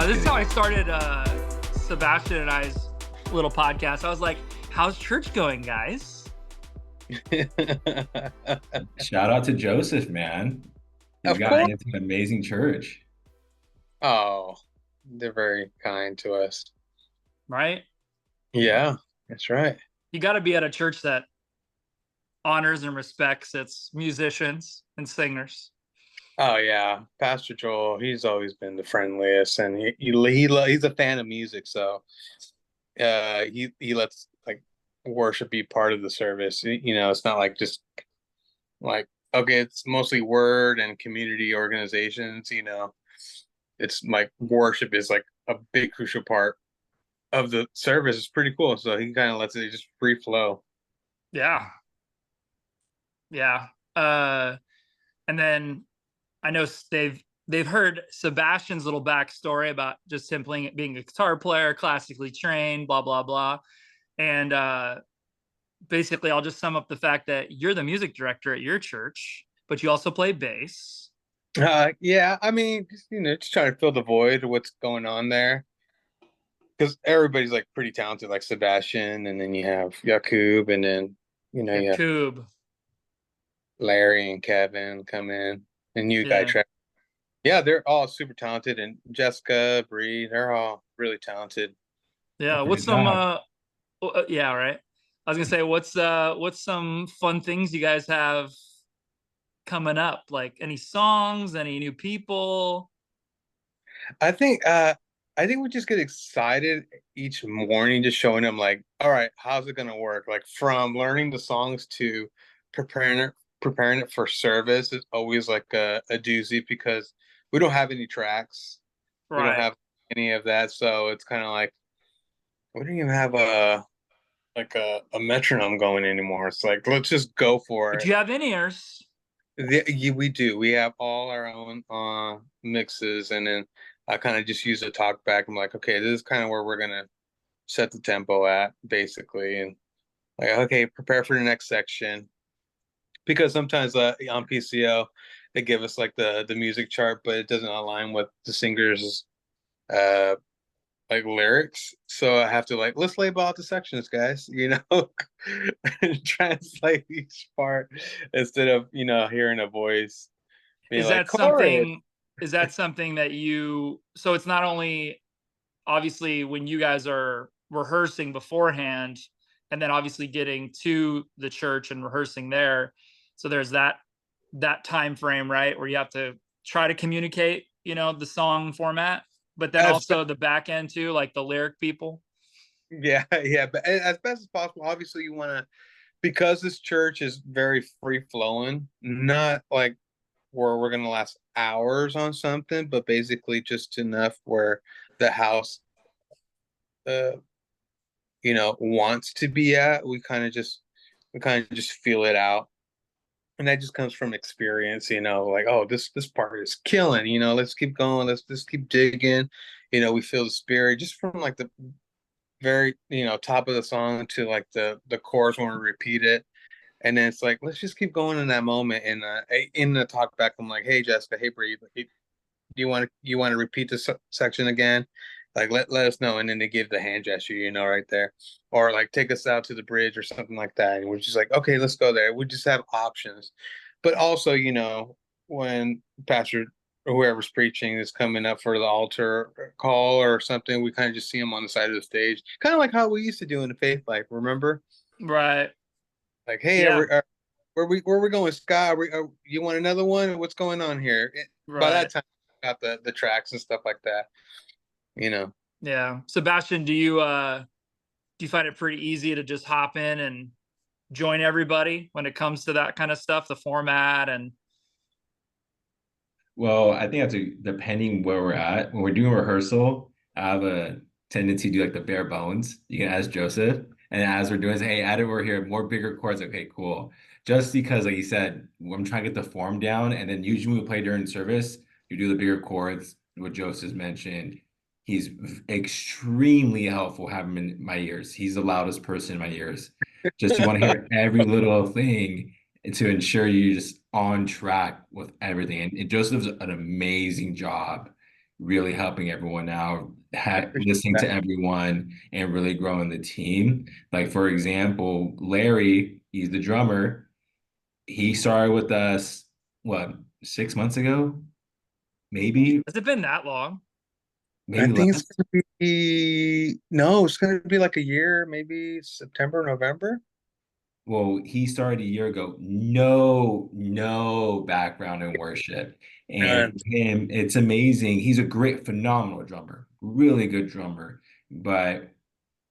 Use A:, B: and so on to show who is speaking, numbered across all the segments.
A: This is how I started Sebastian and I's little podcast. I was like, how's church going, guys?
B: Shout out to Joseph, man. He's
C: Of
B: got
C: course.
B: into an amazing church.
C: Oh, they're very kind to us.
A: Right?
C: Yeah, that's right.
A: You got to be at a church that honors and respects its musicians and singers.
C: Oh yeah, Pastor Joel, he's always been the friendliest, and he's a fan of music, so he lets like worship be part of the service. You know, it's not like just like okay, it's mostly word and community organizations. You know, it's like worship is like a big crucial part of the service. It's pretty cool. So he kind of lets it just free flow.
A: Yeah. Yeah. And then I know they've heard Sebastian's little backstory about just him being a guitar player, classically trained, blah, blah, blah. And basically, I'll just sum up the fact that you're the music director at your church, but you also play bass.
C: Yeah, I mean, just trying to fill the void of what's going on there. Because everybody's like pretty talented, like Sebastian, and then you have Yakub, and then you have
A: Yakub,
C: Larry and Kevin come in, and new guy Trevor. Yeah, they're all super talented, and Jessica, Bree, they're all really talented.
A: Yeah, what's some yeah, right. I was gonna say, what's some fun things you guys have coming up? Like any songs, any new people?
C: I think we just get excited each morning, just showing them like, all right, how's it gonna work? Like from learning the songs to preparing it for service is always like a doozy because we don't have any tracks.
A: Right.
C: We don't have any of that, so it's kind of like we don't even have a metronome going anymore. It's like let's just go for it.
A: Do you have in-ears?
C: We do. We have all our own mixes, and then I kind of just use a talk back. I'm like, okay, this is kind of where we're gonna set the tempo at, basically, and like, okay, prepare for the next section. Because sometimes on PCO they give us like the music chart, but it doesn't align with the singer's like lyrics. So I have to like let's label out the sections, guys. And translate each part instead of hearing a voice.
A: Is that something? Is that something that you? So it's not only obviously when you guys are rehearsing beforehand, and then obviously getting to the church and rehearsing there. So there's that time frame, right, where you have to try to communicate, the song format, but then also the back end too, like the lyric people.
C: Yeah, but as best as possible. Obviously, you want to, because this church is very free flowing, not like where we're gonna last hours on something, but basically just enough where the house, wants to be at. We kind of just feel it out. And that just comes from experience, like, oh, this part is killing, let's keep going, let's just keep digging, we feel the spirit just from like the very, top of the song to like the chorus when we repeat it. And then it's like, let's just keep going in that moment. And in the talk back, I'm like, hey, Jessica, hey, Bree, do you want to repeat this section again? Like, let us know. And then they give the hand gesture, right there. Or like take us out to the bridge or something like that. And we're just like, okay, let's go there. We just have options. But also, when Pastor or whoever's preaching is coming up for the altar call or something, we kind of just see them on the side of the stage. Kind of like how we used to do in the faith life, remember?
A: Right.
C: Like, hey, yeah. Where we going, Scott? You want another one? What's going on here? Right. By that time, I got the tracks and stuff like that.
A: Yeah. Sebastian, do you find it pretty easy to just hop in and join everybody when it comes to that kind of stuff, the format and?
B: Well, I think depending where we're at. When we're doing rehearsal, I have a tendency to do like the bare bones. You can ask Joseph. And as we're doing, hey, add over here, more bigger chords. Okay, cool. Just because, like you said, I'm trying to get the form down. And then usually when we play during service, you do the bigger chords, what Joseph mentioned. He's extremely helpful having him in my ears. He's the loudest person in my ears. Just you want to hear every little thing to ensure you're just on track with everything. And Joseph does an amazing job really helping everyone out,
C: Appreciate
B: listening
C: that.
B: to everyone, and really growing the team. Like, for example, Larry, he's the drummer. He started with us, what, 6 months ago? Maybe,
A: Has it been that long?
C: I
B: maybe
C: think it's
B: less.
C: gonna be no, it's gonna be like a year, maybe September, November.
B: Well, he started a year ago. No background in worship. And
C: None.
B: for him, it's amazing. He's a great, phenomenal drummer, really good drummer. But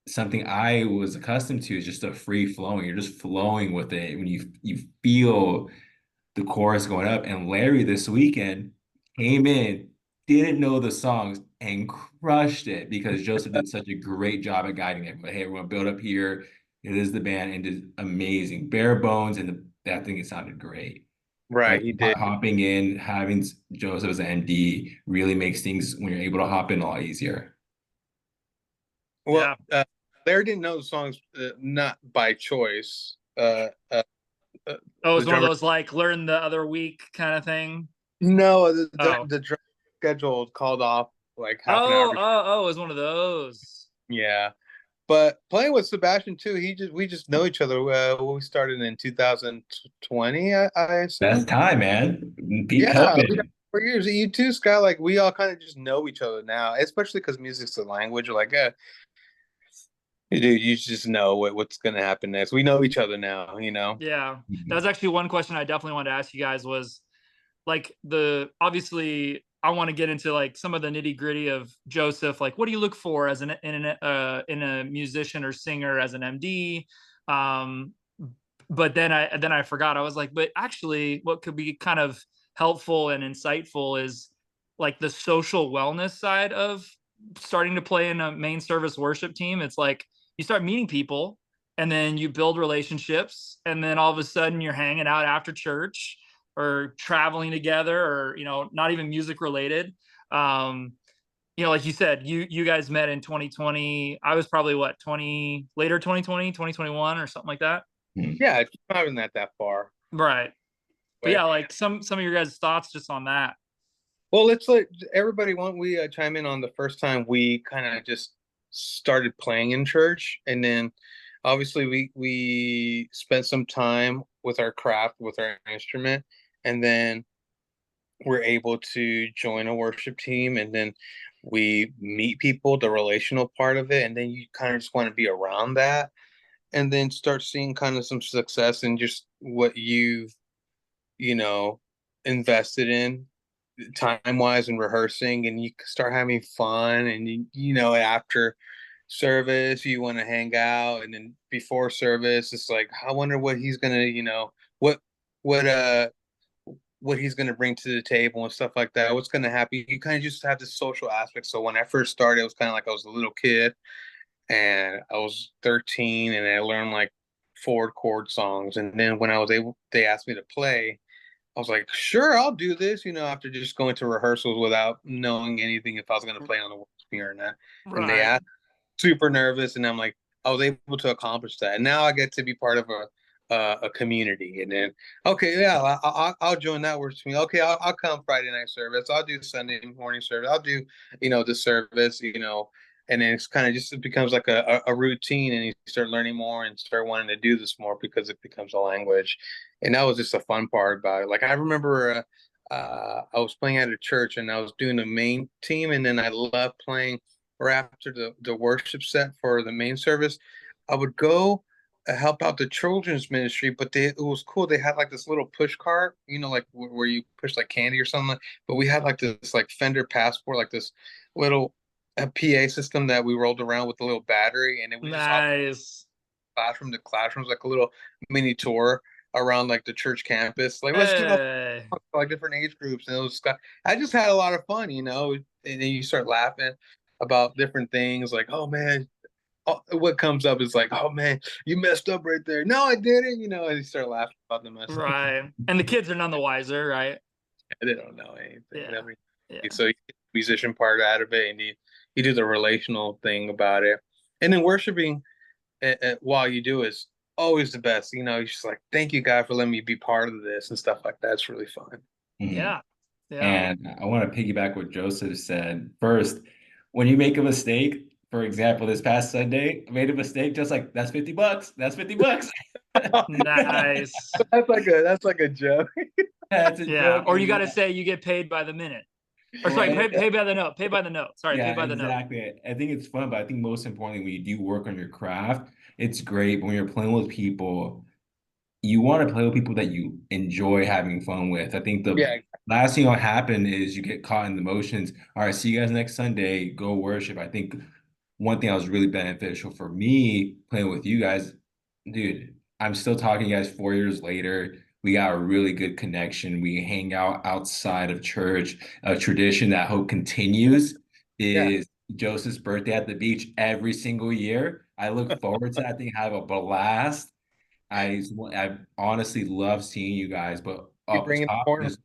B: something I was accustomed to is just a free flowing. You're just flowing with it when you feel the chorus going up. And Larry this weekend came in, didn't know the songs, and crushed it because Joseph did such a great job at guiding it. But hey, we're gonna build up here. It is the band and did amazing. Bare bones, and that thing it sounded great.
C: Right,
B: Like
C: he did.
B: hopping in, having Joseph as an ND really makes things when you're able to hop in a lot easier.
C: Well,
A: Yeah.
C: Larry didn't know the songs, not by choice.
A: Oh,
C: The
A: it's one of
C: drummer.
A: those like learn the other week kind of thing.
C: No,
A: Oh.
C: the drum schedule called off like half an hour
A: Oh,
C: before.
A: oh, oh, it was one of those.
C: Yeah, but playing with Sebastian too, we just know each other. When we started in 2020, I
B: Best
C: assume.
B: time, man. Peak
C: Yeah, we got
B: COVID.
C: 4 years. You too, Scott. Like we all kind of just know each other now, especially because music's a language. Like, dude, you just know what's gonna happen next. We know each other now, you know.
A: Yeah. That was
B: Mhm.
A: actually one question I definitely wanted to ask you guys was like the obviously I want to get into like some of the nitty gritty of Joseph. Like, what do you look for as in a musician or singer as an MD? Um, but then I forgot. I was like, but actually, what could be kind of helpful and insightful is like the social wellness side of starting to play in a main service worship team. It's like you start meeting people and then you build relationships and then all of a sudden you're hanging out after church or traveling together or not even music related. um like you said, you guys met in 2020. I was probably what, 20 later 2020, 2021 or something like that.
B: Mhm.
C: Yeah, it's not even that far
A: Right. But
C: away.
A: yeah, like some of your guys' thoughts just on that.
C: Well, let's let everybody. Want we chime in on the first time we kind of just started playing in church, and then obviously we spent some time with our craft, with our instrument, and then we're able to join a worship team, and then we meet people, the relational part of it, and then you kind of just want to be around that, and then start seeing kind of some success in just what you've you know invested in time wise and rehearsing, and you start having fun, and after service you want to hang out, and then before service it's like I wonder what he's gonna what what uh what he's gonna bring to the table and stuff like that, what's gonna happen. You kind of just have this social aspect. So when I first started, it was kind of like I was a little kid and I was 13 and I learned like 4 chord songs, and then when I was able, they asked me to play. I was like, sure, I'll do this, after just going to rehearsals without knowing anything if I was going to play on the world premiere or not. And they
A: Right.
C: asked, super nervous, and I'm like, I was able to accomplish that. And now I get to be part of a community. And then, okay, yeah, I'll join that works for me. Okay, I'll come Friday night service. I'll do Sunday morning service. I'll do, the service, and then it's kind of just, it becomes like a routine, and you start learning more and start wanting to do this more because it becomes a language. And that was just a fun part about it. Like I remember I was playing at a church and I was doing the main team, and then I loved playing or after the worship set for the main service. I would go help out the children's ministry, but it was cool. They had like this little push cart, like where you push like candy or something. But we had like this like Fender Passport, like this little a PA system that we rolled around with a little battery, and then we just all
A: Nice.
C: classroom to classrooms, like a little mini tour around like the church campus. Like let's do
A: Hey.
C: like different age groups, and it was I just had a lot of fun, and then you start laughing about different things, like oh man, what comes up is like oh man, you messed up right there. No, I didn't, and you start laughing about the mess up.
A: Right. And the kids are none the wiser, right?
C: They don't know anything.
A: Yeah. Yeah.
C: So you get the musician part out of it, and you do the relational thing about it, and then worshiping while you do is always the best. You're just like, thank you, God, for letting me be part of this and stuff like that. It's really fun.
B: Mhm.
A: Yeah. Yeah.
B: And I want to piggyback what Joseph said. First, when you make a mistake, for example, this past Sunday, I made a mistake, just like that's $50. That's $50.
A: Nice.
C: That's like a joke.
B: That's a
A: Yeah.
B: joke.
A: Or you got to say you get paid by the minute. Or sorry,
B: Right?
A: pay by the note. Pay by the note. Sorry, pay
B: Yeah,
A: by the note.
B: exactly. I think it's fun, but I think most importantly, when you do work on your craft, it's great. But when you're playing with people, you want to play with people that you enjoy having fun with. I think the
C: Yeah,
B: last thing that'll happen is you get caught in the motions. All right, see you guys next Sunday. Go worship. I think one thing that was really beneficial for me playing with you guys, dude, I'm still talking to you guys 4 years later. We got a really good connection. We hang out outside of church. A tradition that I hope continues
C: yeah.
B: is Joseph's birthday at the beach every single year. I look forward to that. I think I have a blast. I honestly love seeing you guys, but
C: You
B: up
C: bring in the
B: top
C: corner.
B: is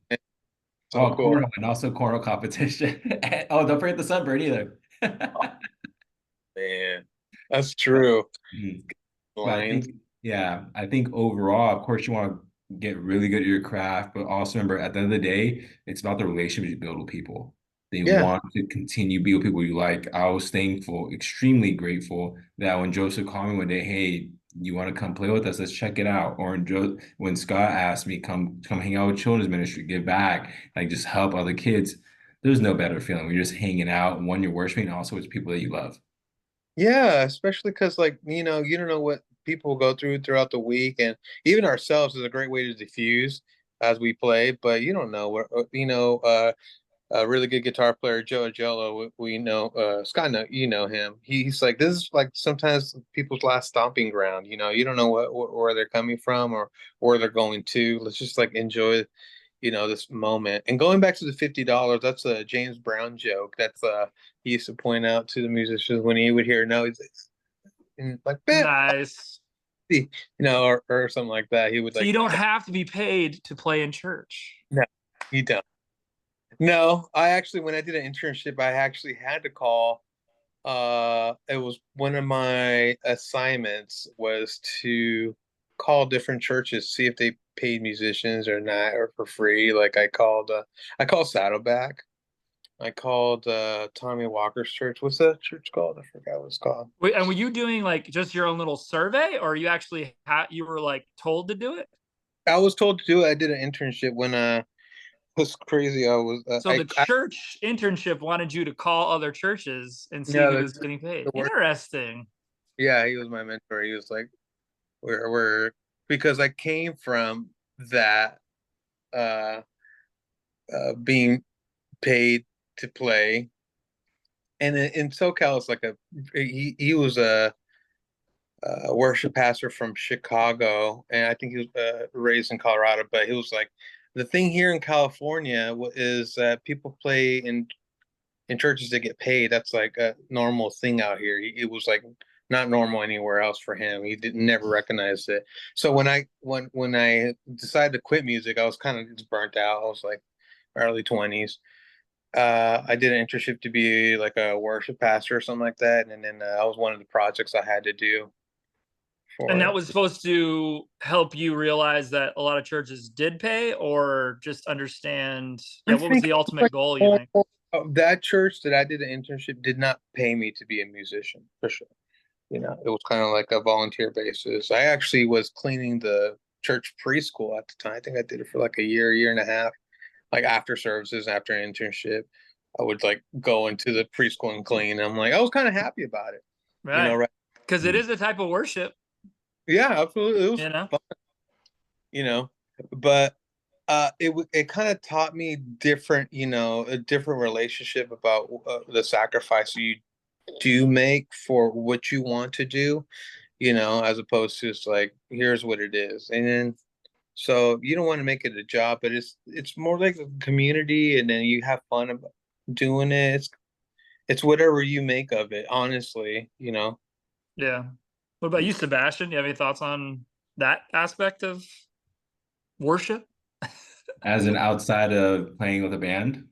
C: So cool.
B: cornhole and also cornhole competition. Oh, don't forget the sunburn either.
C: Man, that's true.
B: Mhm. But I
C: Lines.
B: think, yeah, I think overall, of course, you want to get really good at your craft, but also remember at the end of the day, it's about the relationships you build with people. They
C: Yeah.
B: want to continue to be with people you like. I was thankful, extremely grateful that when Joseph called me one day, hey, you want to come play with us? Let's check it out. Or when Scott asked me, come hang out with children's ministry, give back, like just help other kids. There's no better feeling. We're just hanging out, one, you're worshiping, and also it's people that you love.
C: Yeah, especially because like, you don't know what people go through throughout the week, and even ourselves is a great way to diffuse as we play, but you don't know what a really good guitar player, Joe Agello, we know Scott, you know him. He's like, this is like sometimes people's last stomping ground. You don't know where they're coming from or where they're going to. Let's just like enjoy, this moment. And going back to the $50, that's a James Brown joke. That's he used to point out to the musicians when he would hear no, he's like, "Bet,"
A: Nice.
C: or something like that. He would
A: So
C: like,
A: you don't have to be paid to play in church.
C: no, he don't. No, I actually, when I did an internship, I actually had to call. It was one of my assignments was to call different churches, see if they paid musicians or not, or for free. Like I called Saddleback. I called Tommy Walker's church. What's that church called? I forgot what it's called.
A: Wait, and were you doing like just your own little survey, or you actually you were like told to do it?
C: I was told to do it. I did an internship when it was crazy. I was
A: So the church internship wanted you to call other churches and see
C: yeah,
A: who's getting paid.
C: the work.
A: Interesting.
C: Yeah, he was my mentor. He was like, we're because I came from that uh being paid to play, and in SoCal it's like he was a worship pastor from Chicago, and I think he was raised in Colorado, but he was like, the thing here in California is that people play in churches that get paid. That's like a normal thing out here. It was like not normal anywhere else for him. He didn't never recognize it. So when I decided to quit music, I was kind of just burnt out. I was like early 20s. I did an internship to be like a worship pastor or something like that, and then that was one of the projects I had to do
A: And
C: for
A: that
C: it.
A: was supposed to help you realize that a lot of churches did pay, or just understand. Yeah,
C: I
A: what was
C: think
A: the ultimate
C: like
A: goal, you think?
C: that church that I did an internship did not pay me to be a musician for sure. It was kind of like a volunteer basis. I actually was cleaning the church preschool at the time. I think I did it for like a year and a half. Like after services, after an internship, I would like go into the preschool and clean. I'm like, I was kind of happy about it,
A: Right.
C: right?
A: Because it is a type of worship,
C: Yeah, absolutely. It was
A: you know?
C: fun, you know, but it kind of taught me different, a different relationship about the sacrifice you do make for what you want to do, as opposed to just like, here's what it is. And then so you don't want to make it a job, but it's more like a community, and then you have fun about doing it. It's whatever you make of it, honestly.
A: Yeah. What about you, Sebastian? You have any thoughts on that aspect of worship?
B: As an outside of playing with a band.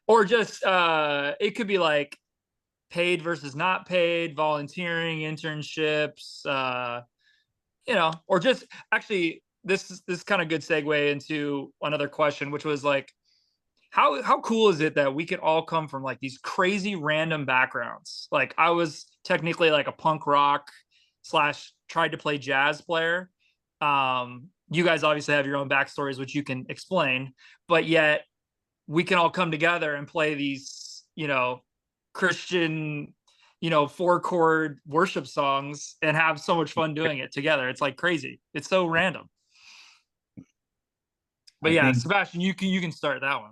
A: Or just it could be like paid versus not paid, volunteering, internships, or just actually this is kind of good segue into another question, which was like, how cool is it that we could all come from like these crazy random backgrounds? Like I was technically like a punk rock slash tried to play jazz player. You guys obviously have your own backstories, which you can explain, but yet we can all come together and play these, Christian, 4-chord worship songs and have so much fun doing it together. It's like crazy. It's so random. But
B: I
A: yeah,
B: think
A: Sebastian, you can start that one.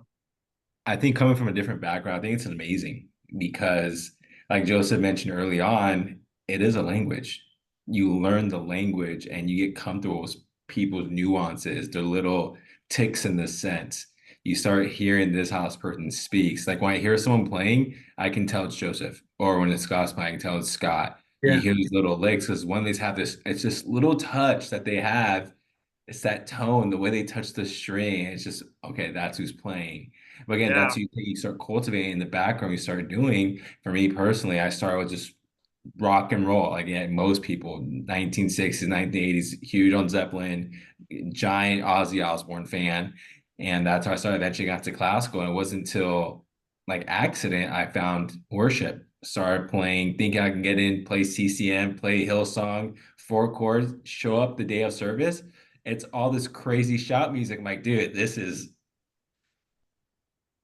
B: I think coming from a different background, I think it's amazing because, like Joseph mentioned early on, it is a language. You learn the language and you get comfortable with people's nuances, their little ticks in the sense. You start hearing this how this person speaks. Like when I hear someone playing, I can tell it's Joseph. Or when it's Scott's playing, I can tell it's Scott. You
C: Yeah.
B: hear these little licks because one of these have this, it's this little touch that they have. It's that tone, the way they touch the string. It's just, okay, that's who's playing. But again, that's
A: Yeah.
B: you start cultivating in the background. You start doing. For me personally, I started with just rock and roll. Like yeah, most people, 1960s, 1980s, huge on Zeppelin, giant Ozzy Osbourne fan, and that's how I started. Eventually got to classical, and it wasn't until like accident I found worship. Started playing, thinking I can get in, play CCM, play Hillsong, 4 chords, show up the day of service. It's all this crazy shop music. I'm like, dude, this is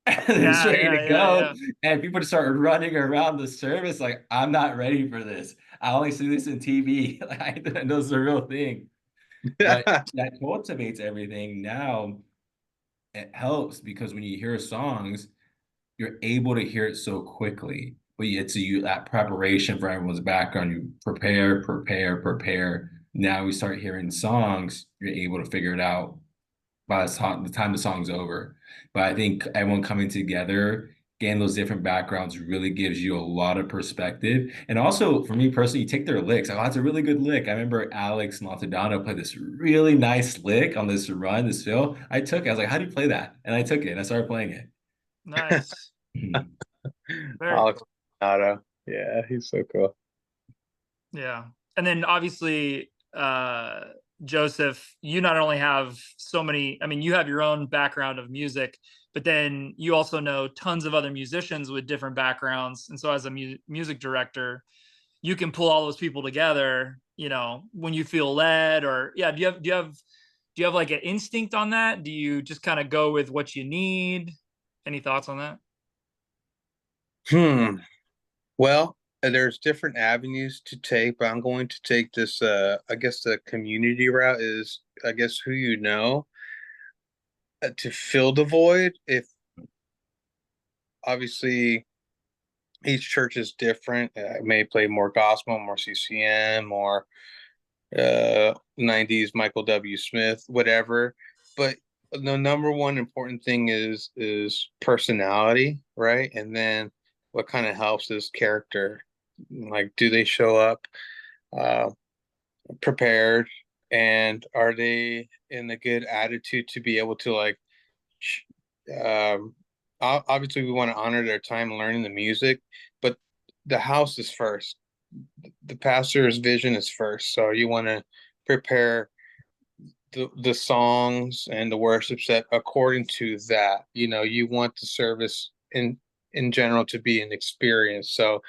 B: it's
A: Yeah,
B: ready
A: yeah,
B: to
A: yeah,
B: go.
A: yeah.
B: And people just start running around the service like, I'm not ready for this. I only see this in TV. Like, I didn't know it's a real thing. But that cultivates everything. Now it helps because when you hear songs, you're able to hear it so quickly. But it's you that preparation for everyone's background. You prepare, prepare, prepare. Now we start hearing songs, you're able to figure it out by the time the song's over. But I think everyone coming together, getting those different backgrounds really gives you a lot of perspective. And also for me personally, you take their licks. Oh, that's a really good lick. I remember Alex Montadano played this really nice lick on this run, this fill. I took it. I was like, how do you play that? And I took it and I started playing it.
A: Nice. Very
C: Alex
A: cool.
C: Otto. Yeah, he's so cool.
A: Yeah. And then obviously, Joseph, you not only have so many, I mean, you have your own background of music, but then you also know tons of other musicians with different backgrounds. And so as a music director, you can pull all those people together, when you feel led. Or yeah, do you have like an instinct on that? Do you just kind of go with what you need? Any thoughts on that?
C: Hmm. Well, there's different avenues to take, but I'm going to take this I guess the community route is I guess who you know to fill the void. If obviously each church is different. I may play more gospel, more CCM, more 90s Michael W. Smith, whatever. But the number one important thing is personality, right? And then what kind of helps is character. Like, do they show up uh, prepared, and are they in a good attitude to be able to like um obviously we want to honor their time learning the music, but the house is first. The pastor's vision is first, so you want to prepare the songs and the worship set according to that. You want the service in general to be an experience. So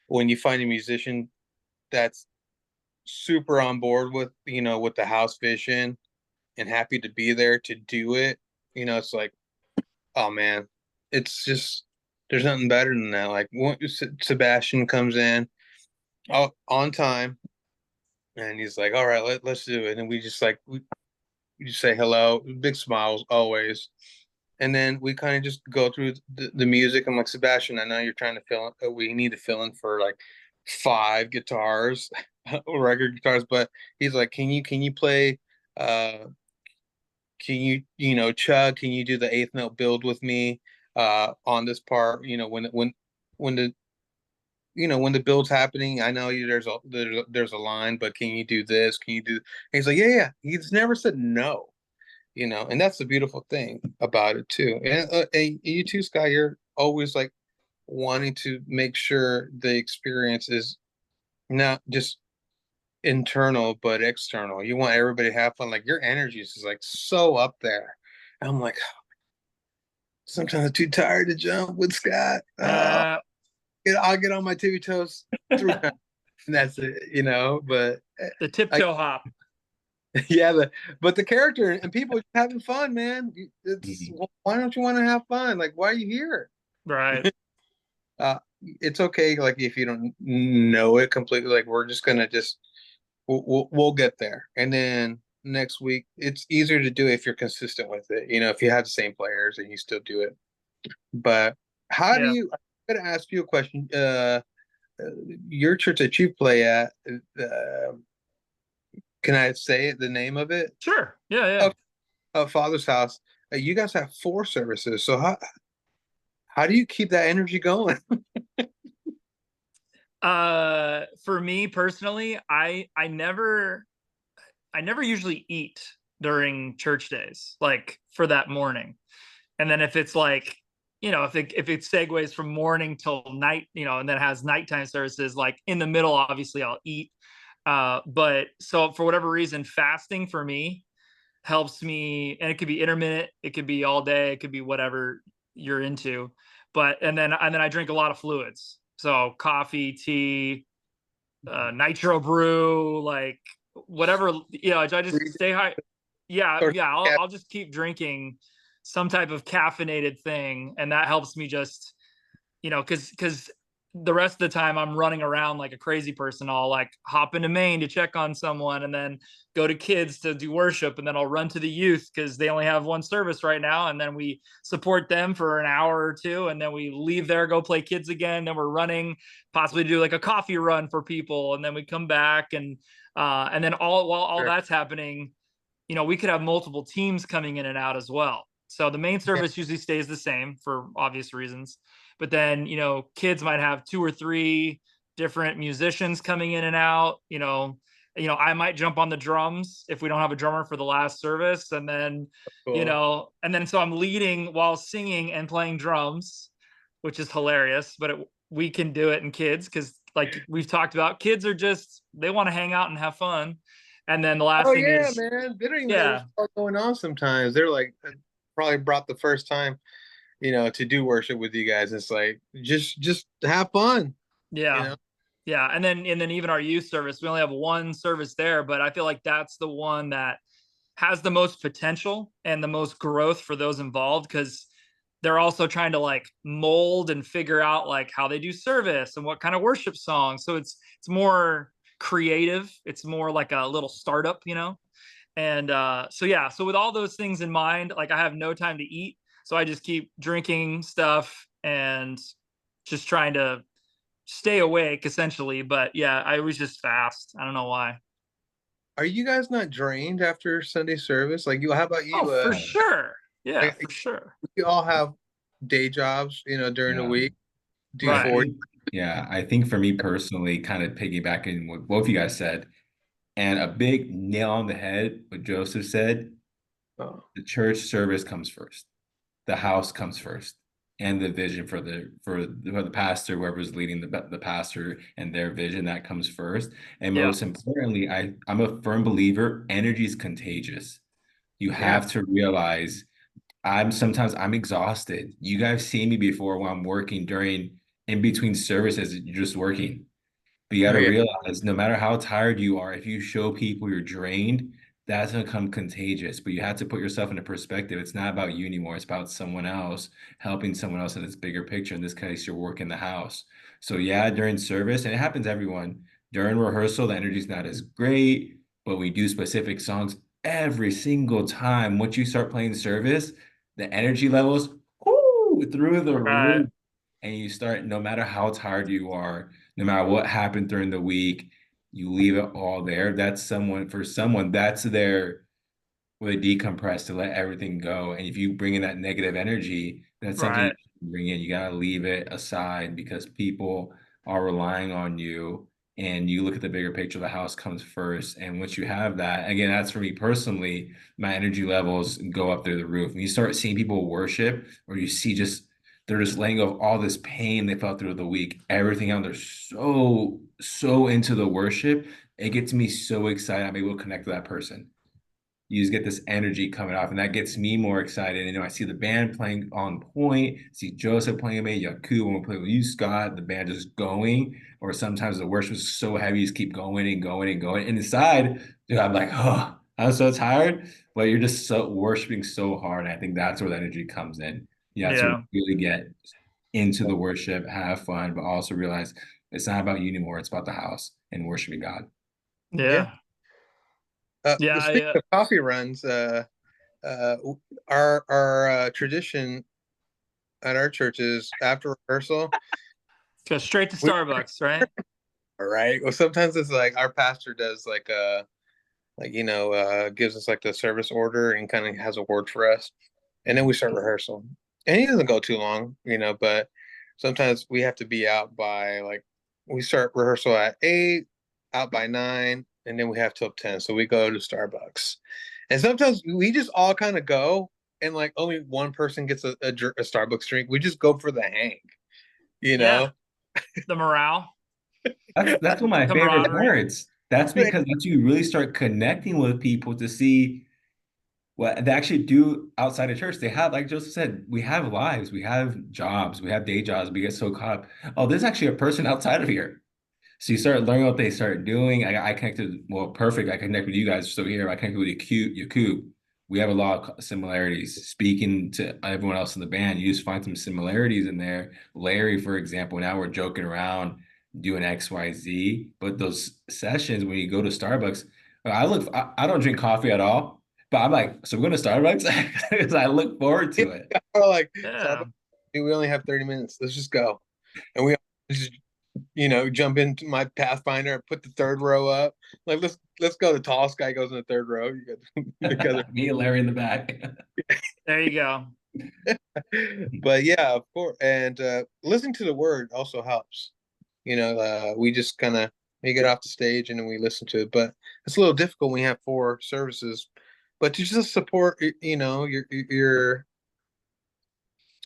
C: when you find a musician that's super on board with with the house vision and happy to be there to do it, it's like, oh man, it's just there's nothing better than that. Like when Sebastian comes in on time and he's like, all right, let's do it. And we just like we just say hello, big smiles always. And then we kind of just go through the music. I'm like, Sebastian, I know you're trying to we need to fill in for like 5 guitars, record guitars, but he's like, can you play uh can chug, can you do the eighth note build with me on this part? When the when the build's happening, I know there's a line, but can you do this? Can you do? And he's like, yeah. He's never said no, and that's the beautiful thing about it too. And you too, Sky, you're always like wanting to make sure the experience is not just internal but external. You want everybody to have fun. Like your energy is like so up there. And I'm like, sometimes I'm too tired to jump with Scott.
A: Uh,
C: I'll get on my tippy toes 3 times, and that's it, you know. But
A: the
C: I,
A: tiptoe hop.
C: yeah, but the character and people are having fun, man. It's
B: Mhm.
C: why don't you want to have fun? Like, why are you here?
A: Right.
C: It's okay. Like if you don't know it completely, like we're just gonna just we'll get there, and then next week it's easier to do if you're consistent with it. You know, if you have the same players and you still do it. But how do
A: Yeah.
C: you? I'm gonna ask you a question. Your church that you play at, can I say it, the name of it?
A: Sure. Yeah. Yeah.
C: Oh, Father's House. You guys have 4 services, so how do you keep that energy going?
A: For me personally, I never usually eat during church days, like for that morning. And then if it's like, if it segues from morning till night, and then has nighttime services, like in the middle, obviously I'll eat. But so for whatever reason, fasting for me helps me, and it could be intermittent, it could be all day, it could be whatever you're into. But and then I drink a lot of fluids. So coffee, tea, nitro brew, like whatever, I just stay high. Yeah,
C: Or
A: yeah, I'll
C: yeah,
A: I'll just keep drinking some type of caffeinated thing, and that helps me just, because the rest of the time I'm running around like a crazy person. I'll like hop into Maine to check on someone, and then go to kids to do worship, and then I'll run to the youth because they only have one service right now, and then we support them for an hour or two, and then we leave there, go play kids again. Then we're running, possibly do like a coffee run for people, and then we come back, and then all while all
C: sure.
A: that's happening, we could have multiple teams coming in and out as well. So the main
C: Yeah,
A: service usually stays the same for obvious reasons. But then, kids might have two or three different musicians coming in and out. I might jump on the drums if we don't have a drummer for the last service. And then,
C: cool.
A: so I'm leading while singing and playing drums, which is hilarious. But we can do it in kids because, like we've talked about, kids are just, they want to hang out and have fun. And then the last
C: Oh
A: thing
C: yeah,
A: is,
C: man. They don't even know what's
A: yeah,
C: going on sometimes. They're like probably brought the first time, to do worship with you guys. It's like just have fun, you
A: yeah,
C: know.
A: yeah. And then even our youth service, we only have one service there, but I feel like that's the one that has the most potential and the most growth for those involved, because they're also trying to like mold and figure out like how they do service and what kind of worship songs. So it's more creative. It's more like a little startup, And so yeah, so with all those things in mind, like I have no time to eat, so I just keep drinking stuff and just trying to stay awake essentially. But yeah, I was just fast. I don't know why.
C: Are you guys not drained after Sunday service? Like you, how about
A: Oh,
C: you?
A: for sure. Yeah,
C: Like
A: for sure.
C: you all have day jobs, during the
B: Yeah.
C: week. Do
B: I
A: Right.
C: 40.
B: think, yeah, I think for me personally, kind of piggybacking what both of you guys said, and a big nail on the head, what Joseph said,
C: Oh,
B: the church service comes first, the house comes first, and the vision for the pastor, whoever's leading the pastor and their vision, that comes first. And
A: Yeah.
B: most importantly, I'm a firm believer, energy is contagious. You
C: yeah.
B: have to realize I'm exhausted. You guys see me before when I'm working during in between services, you're just working. But you got
C: Oh,
B: to
C: yeah.
B: realize no matter how tired you are, if you show people you're drained, that's going to become contagious. But you have to put yourself into perspective. It's not about you anymore. It's about someone else, helping someone else in this bigger picture. In this case, you're working the house. So yeah, during service, and it happens to everyone, during rehearsal, the energy's not as great, but we do specific songs every single time. Once you start playing service, the energy levels, whoo, through the
A: Right.
B: roof. And you start, no matter how tired you are, no matter what happened during the week, you leave it all there. For someone, that's their where they decompress to let everything go. And if you bring in that negative energy, that's something you
A: Right.
B: can bring in. You gotta leave it aside because people are relying on you. And you look at the bigger picture, the house comes first. And once you have that, again, that's for me personally, my energy levels go up through the roof. When you start seeing people worship, or you see just they're just letting go of all this pain they felt through the week, everything out, they're so into the worship. It gets me so excited. I'm able to connect with that person. you just get this energy coming off, and that gets me more excited. You know, I see the band playing on point, see Joseph playing me, Yaku when we play with you, Scott, the band just going. Or sometimes the worship is so heavy, you just keep going and going and going. And inside, dude, I'm like, oh, I'm so tired. But you're just so worshiping so hard. And I think that's where the energy comes in. You have to
A: Yeah.
B: really get into the worship, have fun, but also realize it's not about you anymore. It's about the house and worshiping God.
C: Yeah.
A: Yeah. Yeah.
C: Speaking of coffee runs, our tradition at our church is after rehearsal.
A: Go straight to
C: We,
A: Starbucks, right?
C: all right. Well, sometimes it's like our pastor does gives us like the service order and kind of has a word for us, and then we start rehearsal. And he doesn't go too long, but sometimes we have to be out by like we start rehearsal at 8, out by 9, and then we have till 10. So we go to Starbucks, and sometimes we just all kind of go, and like only one person gets a Starbucks drink. We just go for the hang, you
A: Yeah.
C: know.
A: The morale,
B: That's one of my favorite
A: camaraderie.
B: parts. That's because once you really start connecting with people to see what they actually do outside of church. They have, like Joseph said, we have lives, we have jobs, we have day jobs. We get so caught up. Oh, there's actually a person outside of here. So you start learning what they start doing. I connected, well, perfect. I connect with you guys. So here I connected with Yakub. We have a lot of similarities. Speaking to everyone else in the band, you just find some similarities in there. Larry, for example, now we're joking around doing X, Y, Z. But those sessions when you go to Starbucks, I don't drink coffee at all. But I'm like, so we're going to Starbucks because I look forward to it.
C: We're like,
A: Yeah.
C: Starbucks, we only have 30 minutes. Let's just go. And we just jump into my Pathfinder, put the third row up. Like let's go. The tallest guy goes in the third row. You got
B: Me and Larry in the back.
A: There you go.
C: But yeah, of course. And listening to the word also helps. We just kind of we get off the stage and then we listen to it. But it's a little difficult when you have 4 services. But to just support, your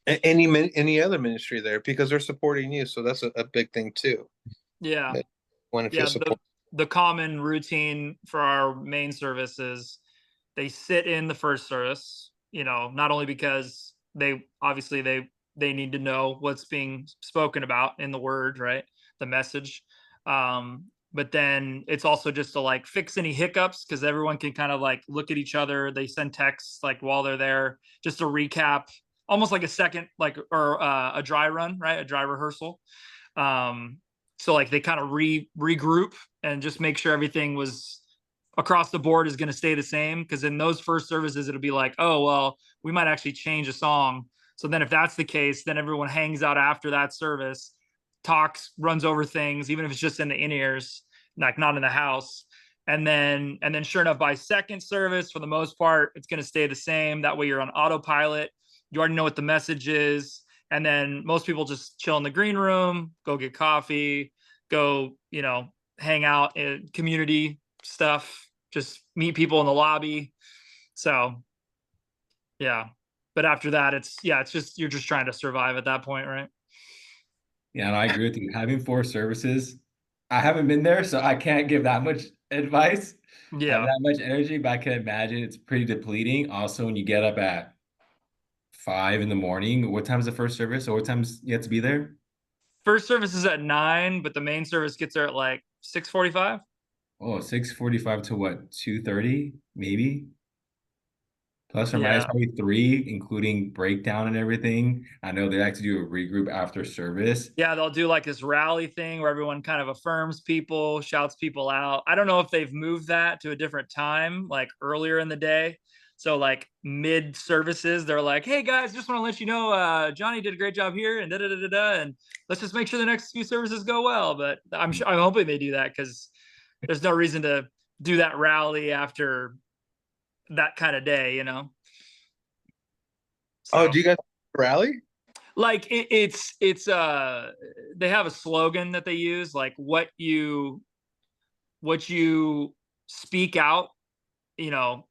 C: any other ministry there because they're supporting you. So that's a big thing too.
A: Yeah.
C: Want to feel
A: Yeah.
C: support.
A: The common routine for our main service is they sit in the first service, not only because they obviously they need to know what's being spoken about in the word, right? The message. But then it's also just to like fix any hiccups because everyone can kind of like look at each other. They send texts like while they're there just to recap, almost like a second, like or a dry run, right? A dry rehearsal. So like they kind of regroup and just make sure everything was across the board is going to stay the same. Because in those first services, it'll be like, oh, well, we might actually change a song. So then if that's the case, then everyone hangs out after that service, talks, runs over things, even if it's just in the in-ears, like not in the house. And then sure enough, by second service, for the most part, it's going to stay the same. That way you're on autopilot. You already know what the message is. And then most people just chill in the green room, go get coffee, go, hang out in community stuff, just meet people in the lobby. So yeah. But after that, it's just you're just trying to survive at that point, right?
B: Yeah, and I agree with you. Having 4 services, I haven't been there, so I can't give that much advice, have
A: Yeah.
B: that much energy, but I can imagine it's pretty depleting. Also, when you get up at 5 in the morning, what time is the first service, or what time's you have to be there?
A: First service is at 9, but the main service gets there at like 6:45.
B: Oh, 6:45 to what, 2:30, maybe? Plus or minus
A: Yeah.
B: probably 3, including breakdown and everything. I know they like to do a regroup after service.
A: Yeah, they'll do like this rally thing where everyone kind of affirms people, shouts people out. I don't know if they've moved that to a different time, like earlier in the day. So like mid services, they're like, "Hey guys, just want to let you know, Johnny did a great job here, and da da da da da, and let's just make sure the next few services go well." But I'm hoping they do that because there's no reason to do that rally after that kind of day.
C: Oh,
A: So
C: do you guys rally?
A: like it's they have a slogan that they use, like what you speak out,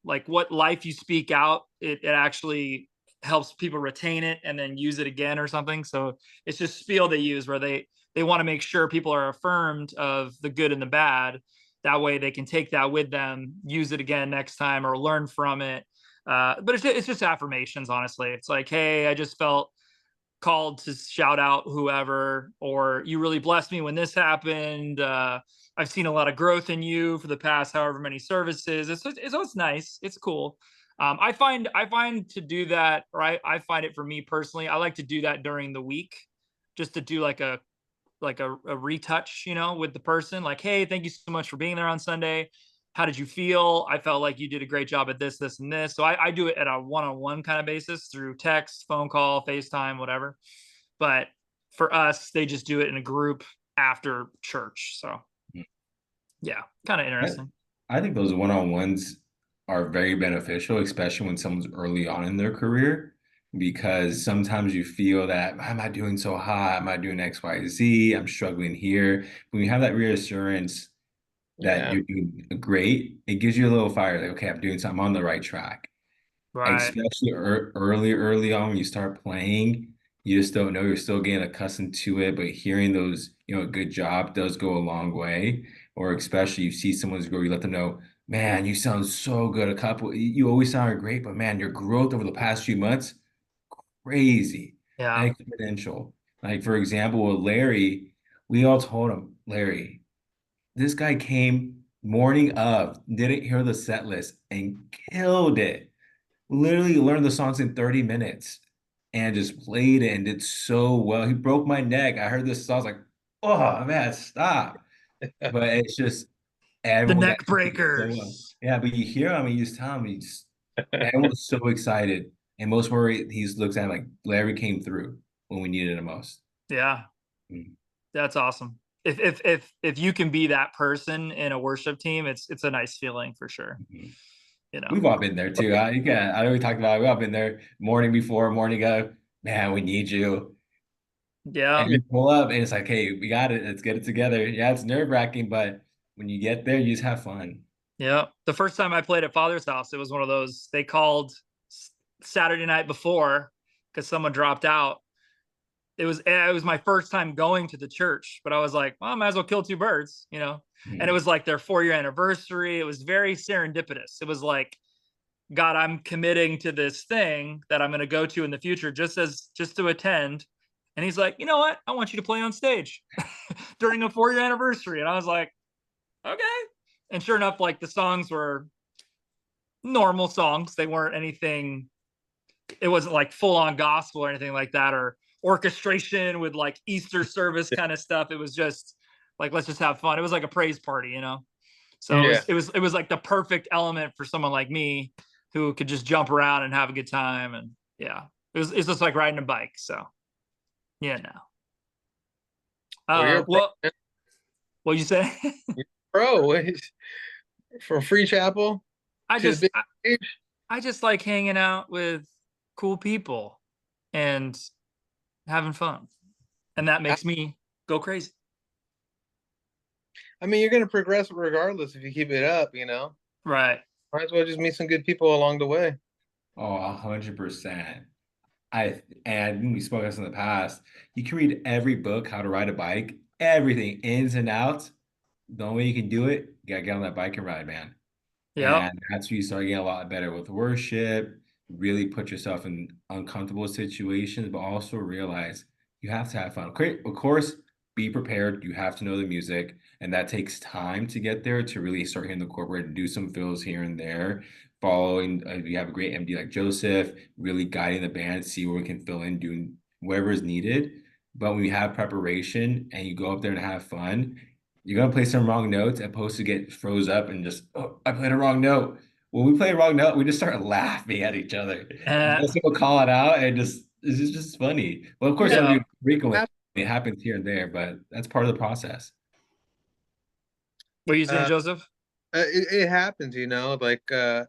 A: like what life you speak out, it actually helps people retain it and then use it again or something. So it's just spiel they use where they want to make sure people are affirmed of the good and the bad. That way they can take that with them, use it again next time, or learn from it. But it's just affirmations, honestly. It's like, hey, I just felt called to shout out whoever, or you really blessed me when this happened. I've seen a lot of growth in you for the past however many services. It's nice. It's cool. I find to do that, right? I find it for me personally. I like to do that during the week, just to do like a retouch, with the person. Like, hey, thank you so much for being there on Sunday. How did you feel? I felt like you did a great job at this, this, and this. So I do it at a one-on-one kind of basis through text, phone call, FaceTime, whatever. But for us, they just do it in a group after church. So yeah, kind of
B: I,
A: interesting.
B: I think those one-on-ones are very beneficial, especially when someone's early on in their career, because sometimes you feel that, am I doing so hot? Am I doing X, Y, Z? I'm struggling here. When you have that reassurance that
C: Yeah.
B: you're doing great, it gives you a little fire, like, okay, I'm doing something, I'm on the right track.
A: Right.
B: Especially early on when you start playing, you just don't know. You're still getting accustomed to it, but hearing those, good job does go a long way. Or especially you see someone's grow, you let them know, man, you sound so good. You always sounded great, but man, your growth over the past few months, crazy,
A: Yeah.
B: exponential. Like for example, with Larry, we all told him, Larry, this guy came morning of, didn't hear the set list and killed it, literally learned the songs in 30 minutes and just played it and did so well. He broke my neck. I heard this song, I was like, oh man, stop. But it's just
A: The
B: everyone got
A: neck
B: so well.
A: breakers.
B: Yeah, but you hear him and you just tell him, everyone's so excited. And most worried, he looks at him like Larry came through when we needed him most.
A: Yeah,
B: Mhm.
A: that's awesome. If you can be that person in a worship team, it's a nice feeling for sure.
B: Mhm.
A: You know.
B: We've all been there too. I know we talked about it. We've all been there morning before, morning of. Man, we need you.
A: Yeah.
B: And you pull up and it's like, hey, we got it. Let's get it together. Yeah, it's nerve-wracking, but when you get there, you just have fun.
A: Yeah. The first time I played at Father's house, it was one of those they called Saturday night before because someone dropped out. It was my first time going to the church, but I was like, well, I might as well kill two birds. And it
B: Mhm.
A: was like their 4-year anniversary. It was very serendipitous. It was like, God, I'm committing to this thing that I'm going to go to in the future just to attend. And he's like, you know what? I want you to play on stage during a 4-year anniversary. And I was like, okay. And sure enough, like the songs were normal songs. They weren't anything, it wasn't like full on gospel or anything like that, or orchestration with like Easter service kind of stuff. It was just like, let's just have fun. It was like a praise party. So it
C: Yeah.
A: was it was it was like the perfect element for someone like me who could just jump around and have a good time. And yeah, it's just like riding a bike. So yeah, no.
C: Well, you're a pro.
A: Well, what you say?
C: You're a pro. From Free Chapel
A: I
C: to the
A: just
C: big
A: I,
C: stage.
A: I just like hanging out with cool people and having fun, and that
C: I
A: makes me go crazy.
C: I mean, you're gonna progress regardless if you keep it up.
A: Right.
C: Might as well just meet some good people along the way.
B: Oh, 100%. And I think we spoke this in the past. You can read every book, how to ride a bike, everything, ins and outs. The only way you can do it, you gotta get on that bike and ride, man.
A: Yep.
B: And that's where you start getting a lot better with worship, really put yourself in uncomfortable situations, but also realize you have to have fun. Okay, of course, be prepared. You have to know the music, and that takes time to get there to really start hitting the corporate and do some fills here and there. Following, we have a great MD like Joseph, really guiding the band, see where we can fill in, doing whatever is needed. But when you have preparation and you go up there and have fun, you're gonna play some wrong notes and supposed to get froze up and just, oh, I played a wrong note. When we play a wrong note, we just start laughing at each other.
A: Uh,
B: Just people call it out and it's just funny. Well, of course,
C: Yeah.
B: that'll
A: yeah.
B: be frequently.
C: hap-
B: It happens here and there, but that's part of the process.
A: What are you saying,
C: Uh,
A: Joseph?
C: it happens, like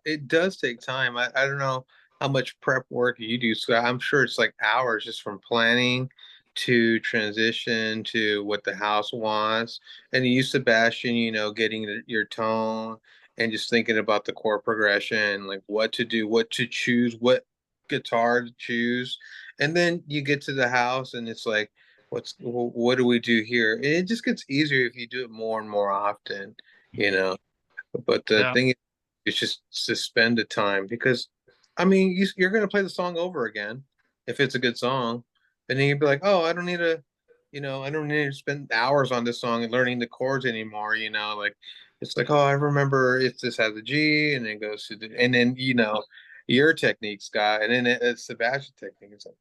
C: it does take time. I don't know how much prep work you do, so I'm sure it's like hours just from planning to transition to what the house wants. And you, Sebastian, getting your tone and just thinking about the chord progression, like what to do, what to choose, what guitar to choose. And then you get to the house and it's like, what do we do here? And it just gets easier if you do it more and more often. you know. But the
A: Yeah.
C: thing is just to spend the time because, I mean, you're going to play the song over again if it's a good song. And then you'd be like, oh, I don't need to, I don't need to spend hours on this song and learning the chords anymore. Like it's like, oh, I remember it's this has a G and then goes to and then, your techniques guy, and then it's Sebastian technique. It's like,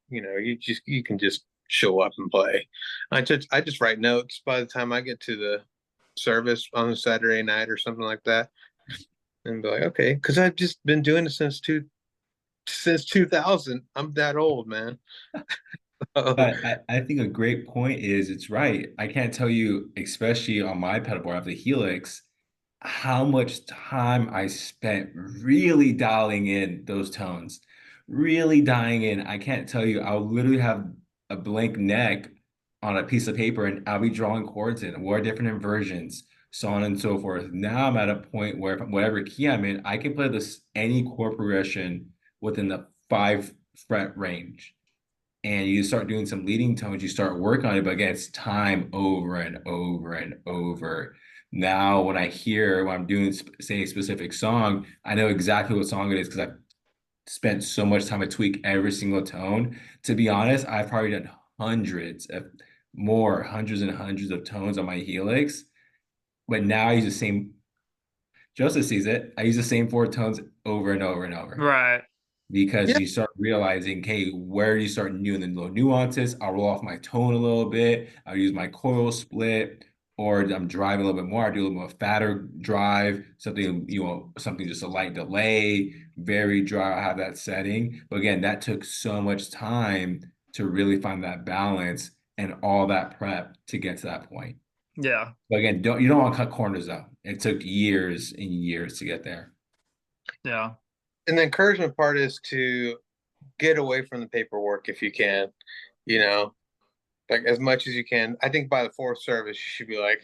C: you can just show up and play. I just write notes by the time I get to the service on a Saturday night or something like that and be like, okay, because I've just been doing it since 2000. I'm that old, man. So,
B: But I think a great point is it's right. I can't tell you, especially on my pedalboard of the Helix, how much time I spent really dialing in those tones, really dialing in. I can't tell you, I'll literally have a blank neck on a piece of paper and I'll be drawing chords in, what are different inversions, so on and so forth. Now I'm at a point where whatever key I'm in, I can play this any chord progression within the 5 fret range, and you start doing some leading tones, you start working on it, but again, it's time over and over and over. Now, when I'm doing, say, a specific song, I know exactly what song it is because I've spent so much time to tweak every single tone. To be honest, I've probably done hundreds and hundreds of tones on my Helix, but now I use the same, Joseph sees it, I use the same 4 tones over and over and over
A: Right.
B: because
C: yeah,
B: you start realizing, hey, where you start doing the little nuances. I'll roll off my tone a little bit. I'll use my coil split, or I'm driving a little bit more. I do a little more fatter drive, something just a light delay, very dry. I have that setting. But again, that took so much time to really find that balance and all that prep to get to that point.
A: Yeah.
B: But again, you don't want to cut corners though. It took years and years to get there.
A: Yeah.
C: and the encouragement part is to get away from the paperwork if you can, you know, like as much as you can. I think by the fourth service, you should be like,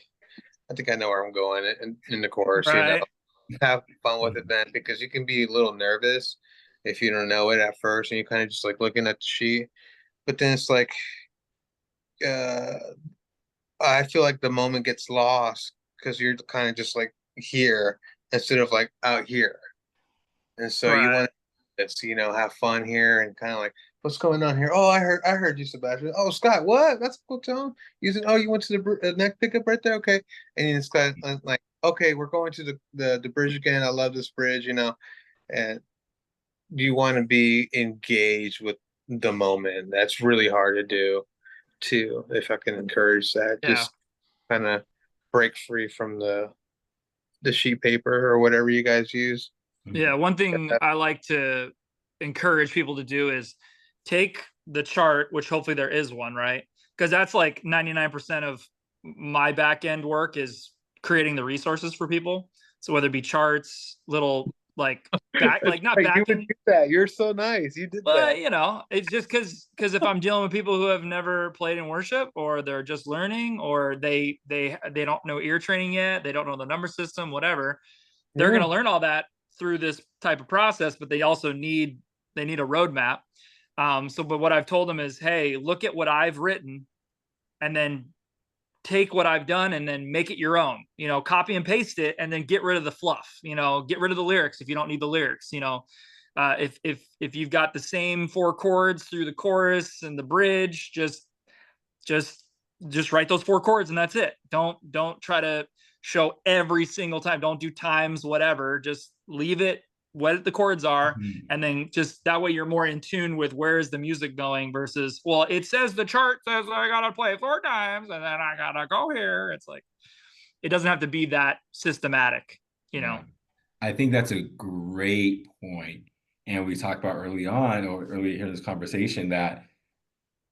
C: I think I know where I'm going in the course,
A: Right.
C: have fun with it then because you can be a little nervous if you don't know it at first and you kind of just like looking at the sheet. But then it's like, uh, I feel like the moment gets lost because you're kind of just like here instead of like out here. And so you
A: Right.
C: want to just, have fun here and kind of like, what's going on here? Oh, I heard you, Sebastian. Oh, Scott, what? That's a cool tone. Oh, you went to the neck pickup right there. Okay. And then it's kind of like, okay, we're going to the bridge again. I love this bridge, and you want to be engaged with the moment. That's really hard to do too. If I can encourage that,
A: Yeah.
C: just kind of break free from the sheet paper or whatever you guys use.
A: Yeah. One thing I like to encourage people to do is take the chart, which hopefully there is one, right? Because that's like 99% of my back end work is creating the resources for people. So whether it be charts, little like back,
C: That's
A: like not
C: right. You
A: back
C: would
A: end,
C: do that. You're so nice. You did
A: but
C: that.
A: it's just because if I'm dealing with people who have never played in worship or they're just learning or they don't know ear training yet, they don't know the number system, whatever, they're going
C: Yeah.
A: to learn all that through this type of process, but they also need a roadmap. But what I've told them is, hey, look at what I've written, and then take what I've done and then make it your own. Copy and paste it, and then get rid of the fluff. Get rid of the lyrics if you don't need the lyrics. If you've got the same 4 chords through the chorus and the bridge, just just write those 4 chords and that's it. Don't try to show every single time. Don't do times whatever. Just leave it what the chords are,
B: Mhm.
A: and then just that way you're more in tune with where is the music going versus, well, it says the chart says I gotta play 4 times and then I gotta go here. It's like it doesn't have to be that systematic, you know.
B: Yeah. I think that's a great point. And we talked about early on or earlier in this conversation that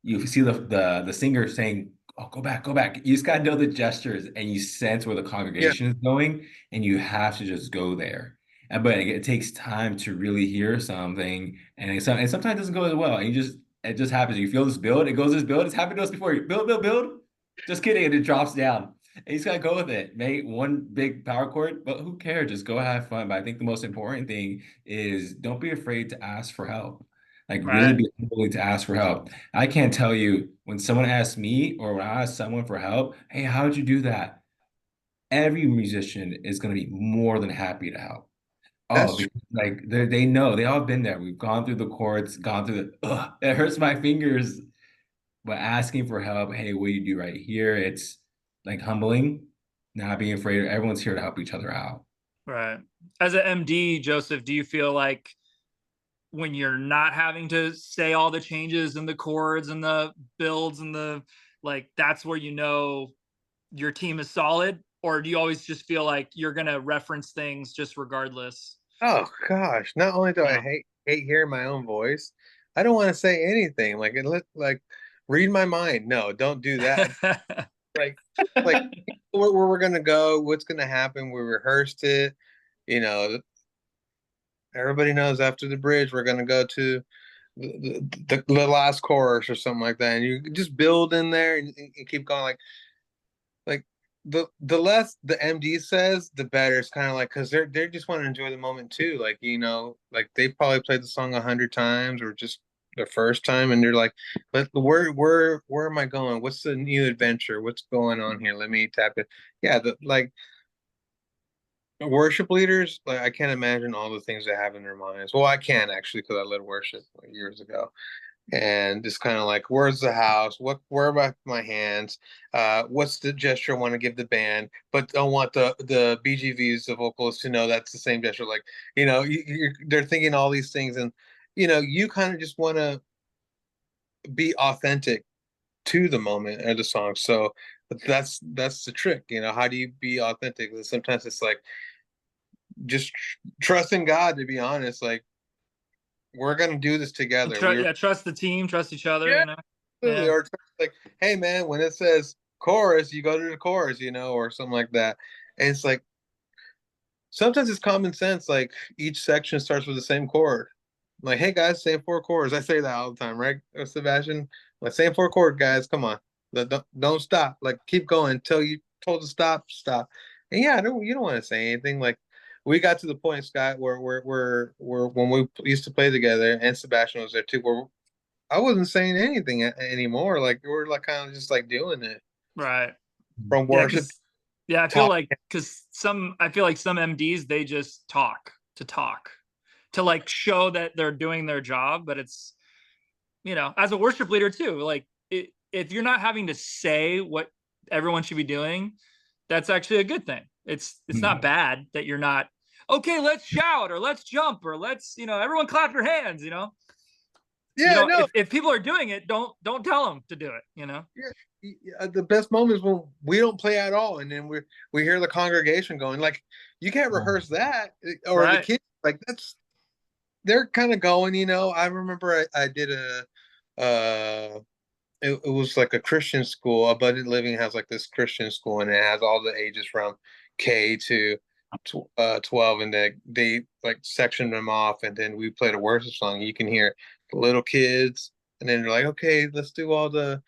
B: you see the singer saying, "Oh, go back." You just gotta know the gestures and you sense where the
C: Yeah.
B: congregation is going, and you have to just go there. And but it takes time to really hear something, and sometimes it doesn't go as well. And it just happens. You feel this build, it goes this build. It's happened to us before. You build. Just kidding, and it drops down. And you just gotta go with it. Make one big power chord, but who cares? Just go have fun. But I think the most important thing is don't be afraid to ask for help. Like really
A: Right.
B: be willing to ask for help. I can't tell you when someone asks me or when I ask someone for help, hey, how did you do that? every musician is going to be more than happy to help. Oh,
C: That's true.
B: because like they know, they all been there. We've gone through the chords, gone through the, it hurts my fingers, but asking for help, hey, what do you do right here? It's like humbling, not being afraid. Everyone's here to help each other out.
A: Right. As an MD, Joseph, do you feel like when you're not having to say all the changes and the chords and the builds and the like, that's where you know your team is solid? Or do you always just feel like you're gonna reference things just regardless?
C: Oh gosh, not only do I
A: Yeah.
C: hate hearing my own voice, I don't want to say anything. Like read my mind. No, don't do that. Like like where we're gonna go, what's gonna happen. We rehearsed it. You know, everybody knows after the bridge we're gonna go to the last chorus or something like that, and you just build in there and keep going. Like the less the MD says, the better. It's kind of like because they just want to enjoy the moment too. Like like they probably played the song 100 times or just the first time, and they're like, "But where am I going? What's the new adventure? What's going on here? Let me tap it." Yeah, like worship leaders, like I can't imagine all the things they have in their minds. Well, I can actually because I led worship like, years ago, and it's kind of like, where's the house? Where are my hands? What's the gesture I want to give the band, but don't want the BGVs, the vocalists, to know that's the same gesture. Like, they're thinking all these things, and you kind of just want to be authentic to the moment of the song. So that's the trick. How do you be authentic? Sometimes it's like just trust in God. To be honest, like we're gonna do this together.
A: Yeah, trust the team, trust each other,
C: Yeah,
A: you know?
C: absolutely.
A: Yeah.
C: Or it's like, hey man, when it says chorus, you go to the chorus, or something like that. And it's like sometimes it's common sense. Like each section starts with the same chord. Like, hey guys, same four chords. I say that all the time, right, Sebastian? Like, same four chord, guys. Come on, don't stop. Like, keep going until you told to stop. Stop. And yeah, you don't want to say anything. Like, we got to the point, Scott, where when we used to play together, and Sebastian was there too, where I wasn't saying anything anymore. Like we're like kind of just like doing it
A: Right.
C: from
A: Yeah,
C: worship
A: because yeah,
C: talk.
A: I feel like some MDs they just talk to like show that they're doing their job, but it's as a worship leader too, like if you're not having to say what everyone should be doing, that's actually a good thing. It's not
B: Hmm.
A: bad that you're not okay. Let's shout or let's jump or let's everyone clap your hands.
C: Yeah, no,
A: If people are doing it, don't tell them to do it.
C: yeah, the best moment is when we don't play at all, and then we hear the congregation going like, "You can't rehearse that," or the
A: Right.
C: kids like they're kind of going. I remember I did it was like a Christian school. Abundant Living has like this Christian school, and it has all the ages from K to 12, and they like sectioned them off, and then we played a worship song. You can hear the little kids, and then they're like, okay, let's do all the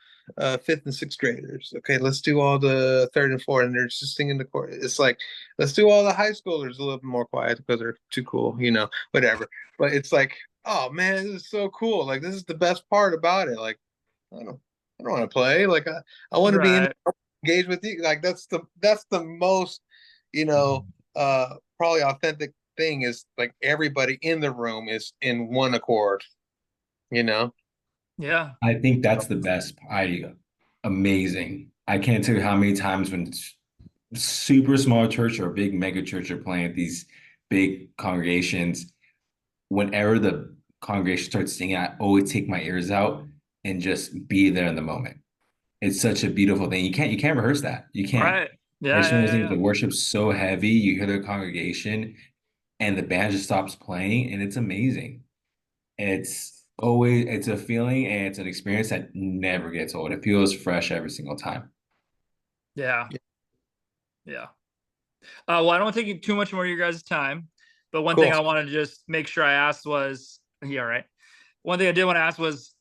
C: fifth and sixth graders. Okay, let's do all the third and fourth, and they're just singing the chorus. It's like, let's do all the high schoolers a little bit more quiet because they're too cool, whatever. But it's like, oh man, this is so cool. Like this is the best part about it. Like I don't I don't want to play. Like I want to be
A: Right.
C: engaged with you. Like that's the most, probably authentic thing is like everybody in the room is in one accord, you know?
A: Yeah.
B: I think that's the best. Amazing. I can't tell you how many times when super small church or big mega church are playing at these big congregations, whenever the congregation starts singing, I always take my ears out and just be there in the moment. It's such a beautiful thing. You can't rehearse that. You can't.
A: Right. Yeah.
B: It's one of
A: Yeah.
B: those things,
A: Yeah.
B: the worship's so heavy, you hear the congregation and the band just stops playing, and it's amazing. It's a feeling and it's an experience that never gets old. It feels fresh every single time.
A: Yeah. Yeah. Well, I don't want to take you too much more of your guys' time, but one thing
C: Cool.
A: I wanted to just make sure I asked was, yeah, right. One thing I did want to ask was,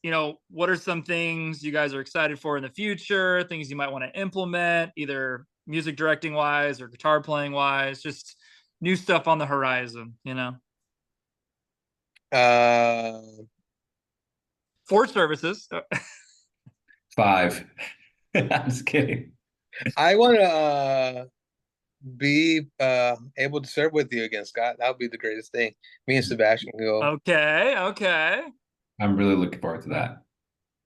A: what are some things you guys are excited for in the future? Things you might want to implement, either music directing wise or guitar playing wise, just new stuff on the horizon.
C: Uh,
A: For services.
B: 5. I'm just kidding.
C: I want to be able to serve with you again, Scott. That would be the greatest thing. Me and Sebastian can go.
A: Okay.
B: I'm really looking forward to that.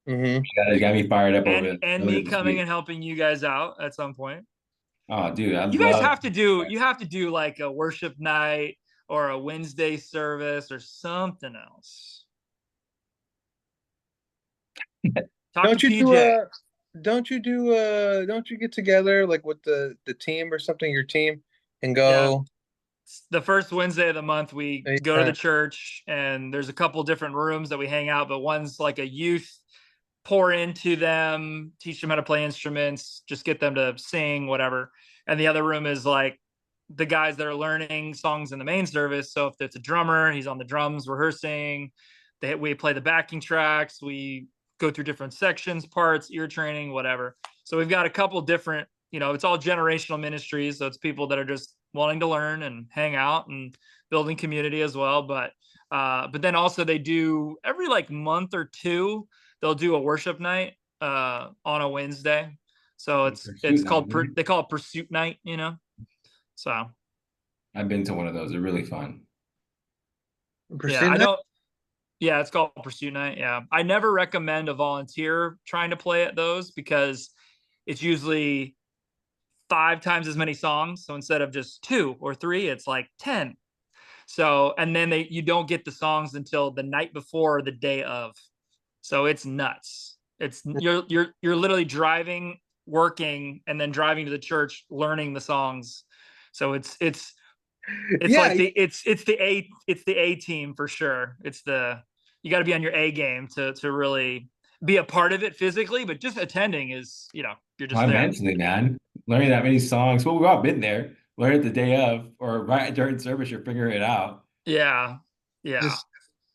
C: Mm-hmm.
B: You got me fired up over
A: And
B: earlier
A: me
B: this
A: coming
B: week.
A: and helping you guys out at some point.
B: Oh, dude, I
A: You guys
B: love.
A: you have to do like a worship night or a Wednesday service or something else. Talk to
C: Don't you do
A: PJ.
C: don't you get together like with the team or something, your team, and
A: Yeah.
C: go?
A: The first Wednesday of the month, we go to the church, and there's a couple different rooms that we hang out, but one's like a youth, pour into them, teach them how to play instruments, just get them to sing, whatever. And the other room is like the guys that are learning songs in the main service. So if it's a drummer, he's on the drums rehearsing. We play the backing tracks. We go through different sections, parts, ear training, whatever. So we've got a couple different, it's all generational ministries. So it's people that are just wanting to learn and hang out and building community as well. But then also they do every like month or two, they'll do a worship night on a Wednesday. So it's called they call it Pursuit Night, So
B: I've been to one of those. They're really fun.
A: yeah, I know. Yeah, it's called Pursuit Night. Yeah, I never recommend a volunteer trying to play at those because it's usually 5 times as many songs. So instead of just 2 or 3, it's like 10. So and then you don't get the songs until the night before or the day of. So it's nuts. It's you're literally driving, working, and then driving to the church, learning the songs. So it's like it's the A team for sure. You got to be on your A game to really be a part of it physically, but just attending is, you're just there.
B: Mentally, man. Learning that many songs. Well, we've all been there. Learn it the day of or right during service, you're figuring it out.
A: Yeah.
C: Just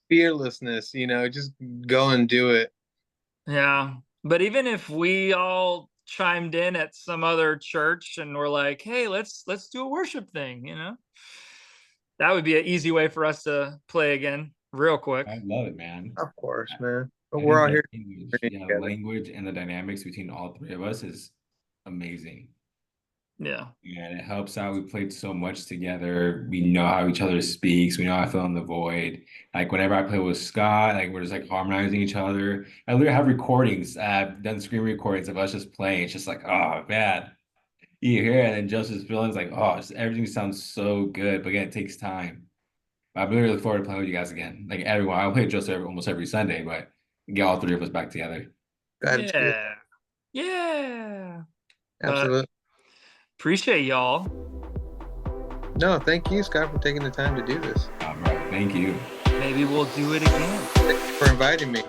C: fearlessness, just go and do it.
A: Yeah. But even if we all chimed in at some other church and we're like, hey, let's do a worship thing, that would be an easy way for us to play again real quick.
B: I love it, man.
C: Of course, man. But we're all here.
B: The language and the dynamics between all three of us is amazing.
A: Yeah.
B: And it helps out. We played so much together. We know how each other speaks. We know how I fill in the void. Like whenever I play with Scott, like we're just like harmonizing each other. I literally have recordings. I've done screen recordings of us just playing. It's just like, oh man. You hear it and then Joseph's feelings like, oh, everything sounds so good. But again, it takes time. I really look forward to playing with you guys again. Like everyone, I play with Joseph almost every Sunday, but get all three of us back together.
A: Yeah. Yeah.
C: Absolutely.
A: Appreciate y'all.
C: No, thank you, Scott, for taking the time to do this.
B: All right. Thank you.
A: Maybe we'll do it again.
C: Thank you for inviting me.